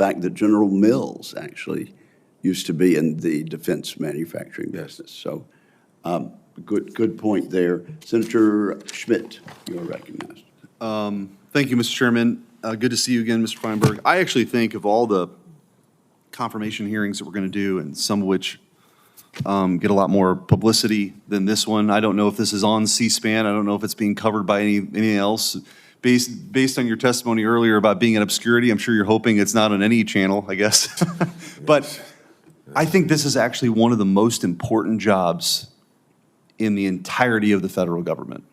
fact that General Mills actually used to be in the defense manufacturing business. So good point there. Senator Schmitt, you are recognized. Thank you, Mr. Chairman. Good to see you again, Mr. Feinberg. I actually think of all the confirmation hearings that we're going to do, and some of which get a lot more publicity than this one. I don't know if this is on C-SPAN. I don't know if it's being covered by anything else. Based on your testimony earlier about being in obscurity, I'm sure you're hoping it's not on any channel, I guess. But I think this is actually one of the most important jobs in the entirety of the federal government.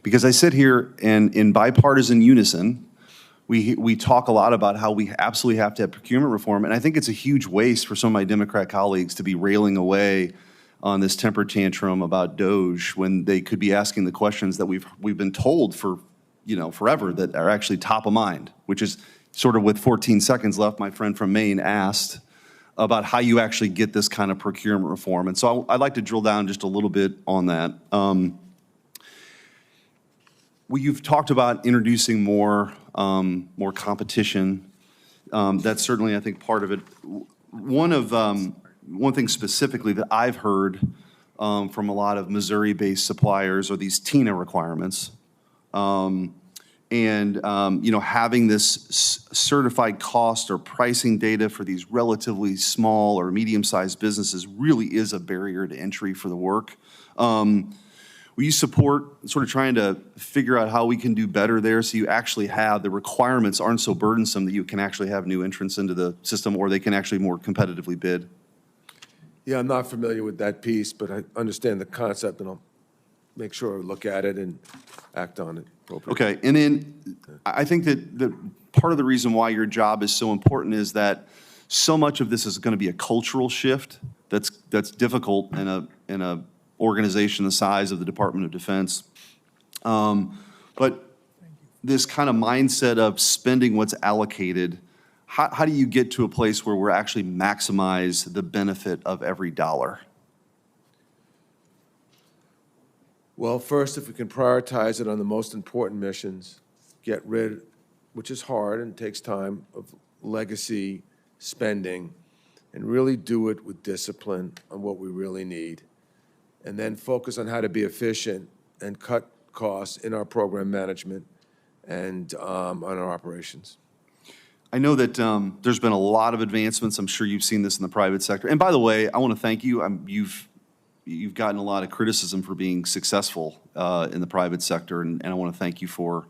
Because I sit here and in bipartisan unison, we talk a lot about how we absolutely have to have procurement reform, and I think it's a huge waste for some of my Democrat colleagues to be railing away on this temper tantrum about DOGE when they could be asking the questions that we've been told for forever that are actually top of mind, which is sort of with 14 seconds left, my friend from Maine asked about how you actually get this kind of procurement reform. And so I'd like to drill down just a little bit on that. You've talked about introducing more competition. That's certainly, I think, part of it. One thing specifically that I've heard from a lot of Missouri-based suppliers are these TINA requirements. Having this certified cost or pricing data for these relatively small or medium-sized businesses really is a barrier to entry for the work. Will you support sort of trying to figure out how we can do better there so you actually have the requirements aren't so burdensome that you can actually have new entrants into the system, or they can actually more competitively bid? Yeah, I'm not familiar with that piece, but I understand the concept, and I'll make sure I look at it and act on it appropriately. Okay, and then I think that part of the reason why your job is so important is that so much of this is going to be a cultural shift that's difficult in a organization the size of the Department of Defense. But this kind of mindset of spending what's allocated, how do you get to a place where we're actually maximize the benefit of every dollar? Well, first, if we can prioritize it on the most important missions, get rid, which is hard and takes time, of legacy spending, and really do it with discipline on what we really need, and then focus on how to be efficient and cut costs in our program management and on our operations. I know that there's been a lot of advancements. I'm sure you've seen this in the private sector. And by the way, I want to thank you. You've gotten a lot of criticism for being successful in the private sector, and I want to thank you for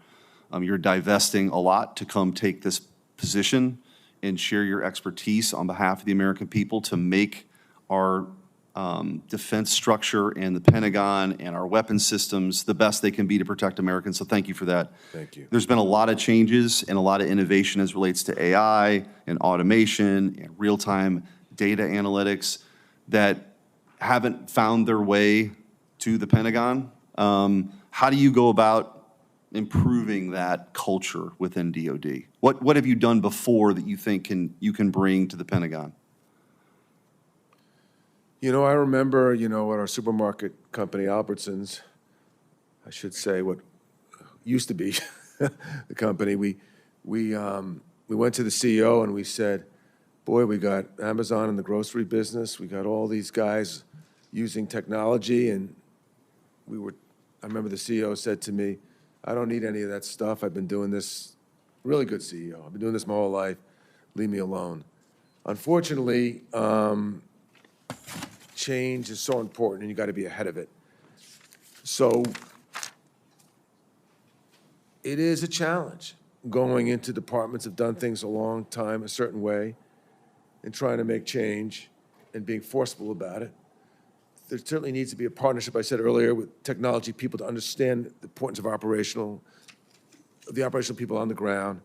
your divesting a lot to come take this position and share your expertise on behalf of the American people to make our defense structure and the Pentagon and our weapons systems the best they can be to protect Americans. So thank you for that. Thank you. There's been a lot of changes and a lot of innovation as relates to AI and automation and real-time data analytics that haven't found their way to the Pentagon. How do you go about improving that culture within DOD? What have you done before that you think you can bring to the Pentagon? I remember, at our supermarket company, Albertsons, I should say what used to be the company, we went to the CEO and we said, boy, we got Amazon in the grocery business, we got all these guys using technology, and I remember the CEO said to me, I don't need any of that stuff, I've been doing this, really good CEO, I've been doing this my whole life, leave me alone. Unfortunately, change is so important, and you got to be ahead of it. So it is a challenge going into departments that have done things a long time a certain way and trying to make change and being forceful about it. There certainly needs to be a partnership, I said earlier, with technology people to understand the importance of the operational people on the ground.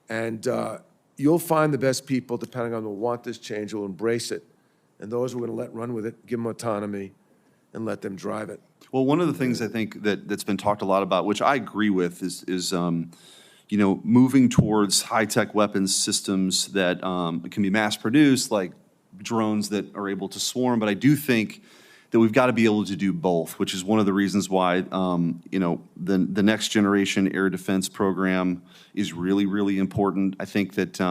And you'll find the best people, the Pentagon, will want this change, will embrace it. And those who are going to let run with it, give them autonomy, and let them drive it. Well, one of the things I think that's been talked a lot about, which I agree with, is moving towards high-tech weapons systems that can be mass-produced, like drones that are able to swarm. But I do think that we've got to be able to do both, which is one of the reasons why the next generation air defense program is really, really important. I think that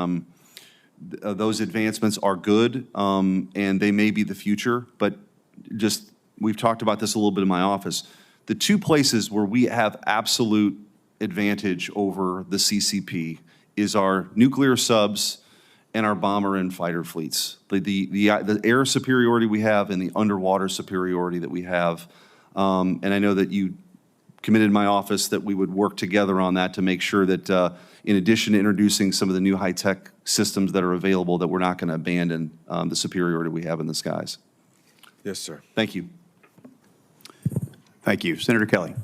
Those advancements are good, and they may be the future, but just, we've talked about this a little bit in my office. The two places where we have absolute advantage over the CCP is our nuclear subs and our bomber and fighter fleets. The air superiority we have and the underwater superiority that we have. And I know that you committed in my office that we would work together on that to make sure that in addition to introducing some of the new high-tech systems that are available, that we're not going to abandon the superiority we have in the skies. Yes, sir. Thank you. Thank you. Senator Kelly.